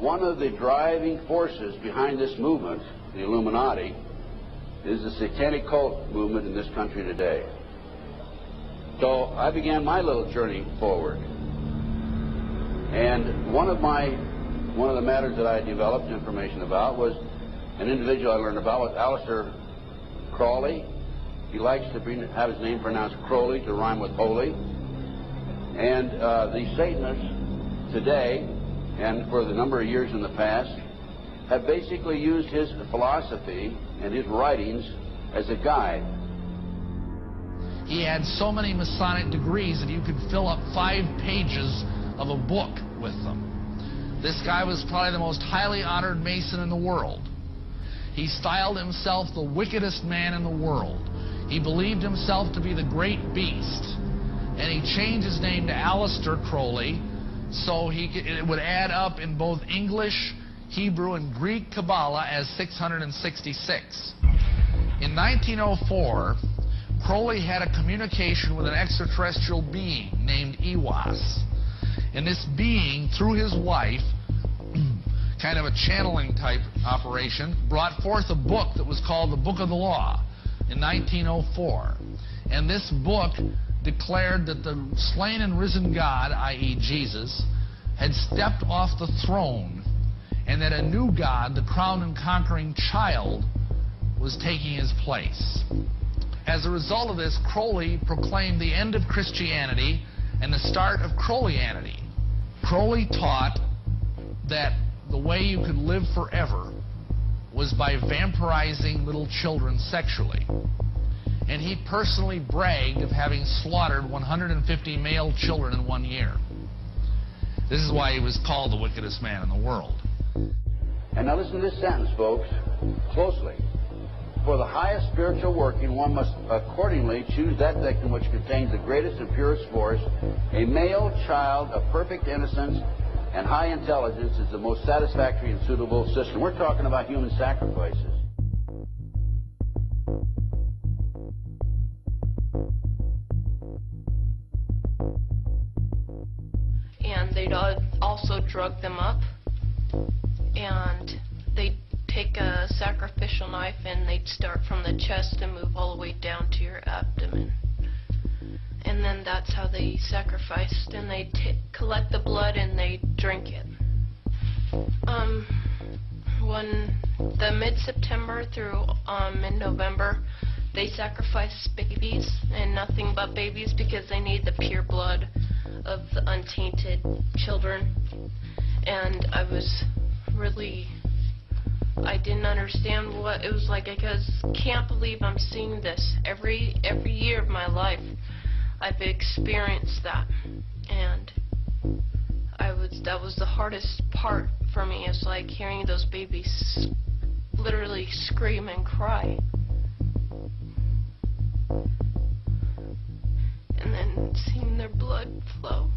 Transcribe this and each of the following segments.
one of the driving forces behind this movement, the Illuminati, is the satanic cult movement in this country today. So I began my little journey forward. And one of the matters that I developed information about was an individual I learned about was Aleister Crowley. He likes to have his name pronounced Crowley to rhyme with holy. And the Satanists today, and for the number of years in the past, have basically used his philosophy and his writings as a guide. He had so many Masonic degrees that you could fill up 5 pages of a book with them. This guy was probably the most highly honored Mason in the world. He styled himself the wickedest man in the world. He believed himself to be the great beast, and he changed his name to Aleister Crowley, so it would add up in both English, Hebrew, and Greek Kabbalah as 666. In 1904, Crowley had a communication with an extraterrestrial being named Iwas. And this being, through his wife, kind of a channeling type operation, brought forth a book that was called the Book of the Law in 1904. And this book declared that the slain and risen God, i.e. Jesus, had stepped off the throne, and that a new God, the crowned and conquering child, was taking his place. As a result of this, Crowley proclaimed the end of Christianity and the start of Crowleyanity. Crowley taught that the way you could live forever was by vampirizing little children sexually. And he personally bragged of having slaughtered 150 male children in 1 year. This is why he was called the wickedest man in the world. And now listen to this sentence, folks, closely. For the highest spiritual working, one must accordingly choose that victim which contains the greatest and purest force. A male child of perfect innocence and high intelligence is the most satisfactory and suitable system. We're talking about human sacrifices. And they'd also drug them up, and they'd take a sacrificial knife and they'd start from the chest and move all the way down to your abdomen. And then that's how they sacrificed, and they'd collect the blood and they'd drink it. When the mid-September through mid-November, they sacrificed babies and nothing but babies because they need the pure blood of the untainted children. And I didn't understand what it was like. I can't believe I'm seeing this every year of my life. I've experienced that, and that was the hardest part for me. It's like hearing those babies literally scream and cry, and then seeing their blood flow.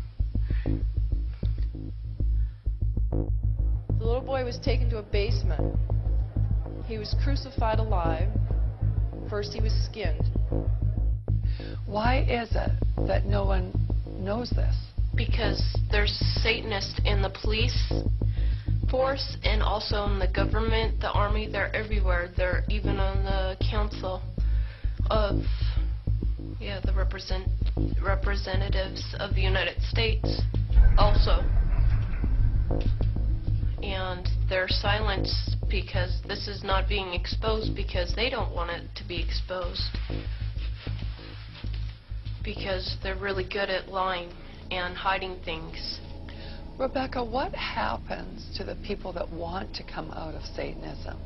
The little boy was taken to a basement. He was crucified alive. First he was skinned. Why is it that no one knows this? Because there's Satanists in the police force and also in the government, the army. They're everywhere. They're even on the council of, the representatives of the United States also. And they're silenced because this is not being exposed, because they don't want it to be exposed, because they're really good at lying and hiding things. Rebecca, what happens to the people that want to come out of Satanism?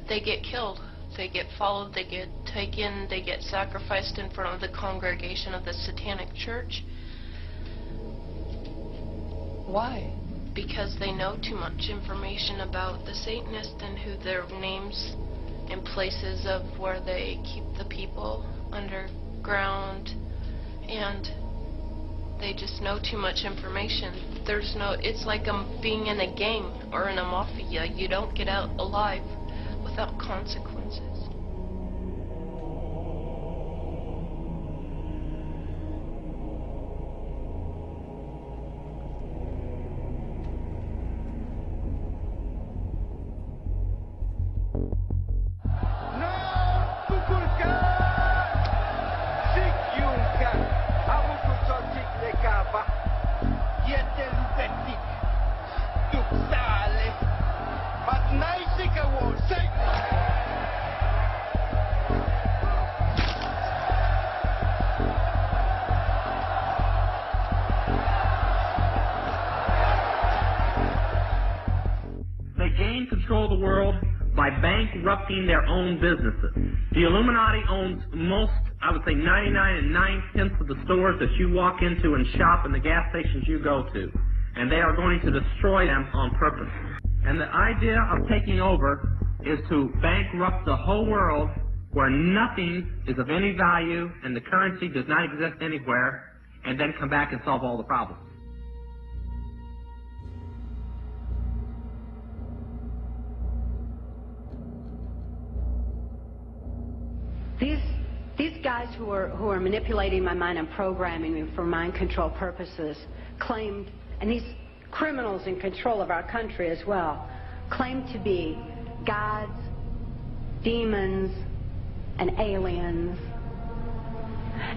They get killed. They get followed. They get taken. They get sacrificed in front of the congregation of the Satanic Church. Why? Because they know too much information about the Satanists and who their names and places of where they keep the people underground, and they just know too much information. It's like being in a gang or in a mafia. You don't get out alive without consequences. They gain control of the world by bankrupting their own businesses. The Illuminati owns most, I would say 99 9/10 of the stores that you walk into and shop and the gas stations you go to. And they are going to destroy them on purpose. And the idea of taking over is to bankrupt the whole world where nothing is of any value and the currency does not exist anywhere, and then come back and solve all the problems. These guys who are manipulating my mind and programming me for mind control purposes claimed, and these criminals in control of our country as well, claim to be gods, demons, and aliens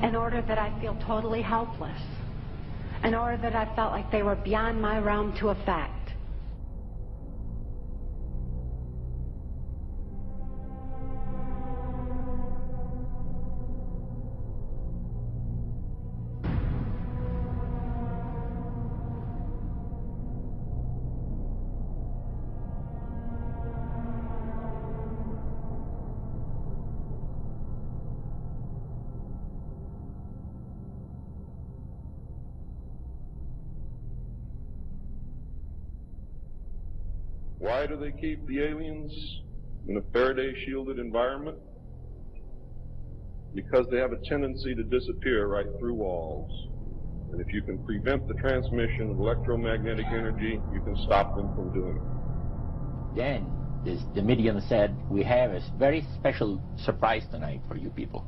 in order that I feel totally helpless, in order that I felt like they were beyond my realm to affect. Why do they keep the aliens in a Faraday-shielded environment? Because they have a tendency to disappear right through walls. And if you can prevent the transmission of electromagnetic energy, you can stop them from doing it. Then the medium said, we have a very special surprise tonight for you people.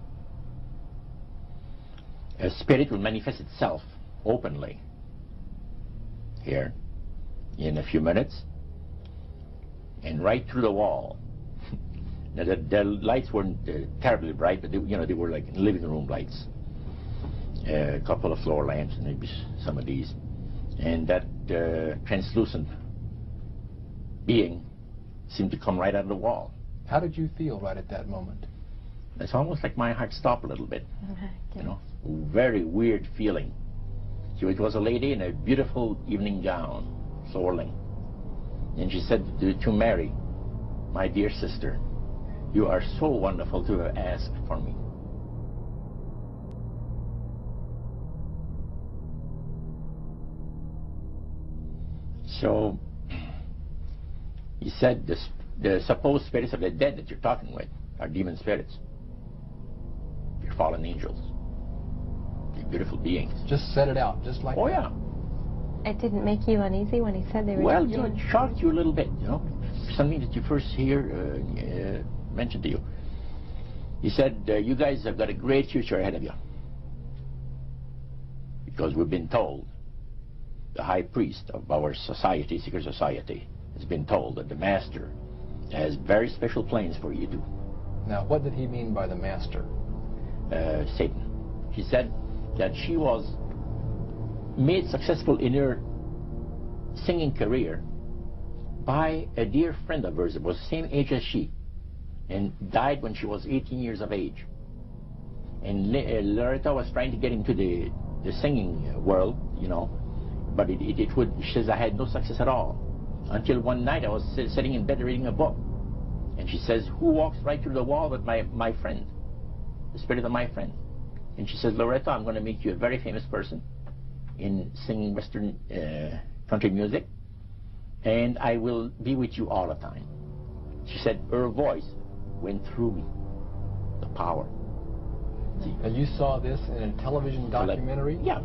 A spirit will manifest itself openly here in a few minutes and right through the wall. Now the lights weren't terribly bright, but they were like living room lights. A couple of floor lamps, and maybe some of these. And that translucent being seemed to come right out of the wall. How did you feel right at that moment? It's almost like my heart stopped a little bit. Very weird feeling. It was a lady in a beautiful evening gown, swirling. And she said to Mary, my dear sister, you are so wonderful to have asked for me. So, he said the supposed spirits of the dead that you're talking with are demon spirits. They're fallen angels. They're beautiful beings. Just set it out, just like that. Oh, yeah. It didn't make you uneasy when he said they were... Well, it shocked you a little bit, something that you first hear mentioned to you. He said, you guys have got a great future ahead of you. Because we've been told, the high priest of our society, secret society, has been told that the master has very special plans for you too. Now, what did he mean by the master? Satan. He said that she was made successful in her singing career by a dear friend of hers that was the same age as she and died when she was 18 years of age. And Loretta was trying to get into the singing world, but she says, I had no success at all. Until one night I was sitting in bed reading a book. And she says, who walks right through the wall but my friend, the spirit of my friend? And she says, Loretta, I'm going to make you a very famous person in singing Western country music, and I will be with you all the time. She said her voice went through me, the power. See? And you saw this in a television documentary? Yeah.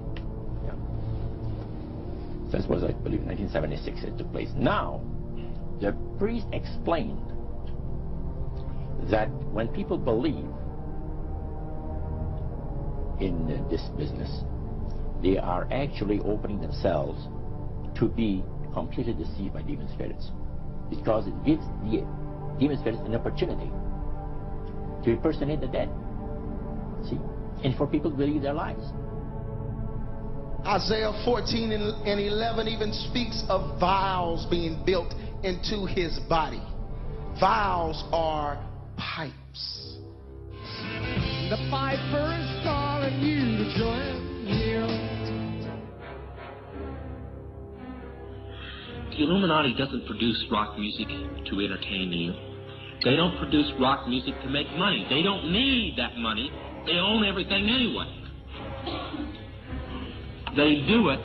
This was, I believe, 1976 it took place. Now, the priest explained that when people believe in this business, they are actually opening themselves to be completely deceived by demon spirits, because it gives the demon spirits an opportunity to impersonate the dead, see, and for people to believe their lies. Isaiah 14 and 11 even speaks of vials being built into his body. Vials are pipes. The piper is calling you to join him. The Illuminati doesn't produce rock music to entertain you. They don't produce rock music to make money. They don't need that money. They own everything anyway. They do it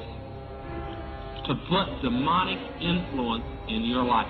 to put demonic influence in your life.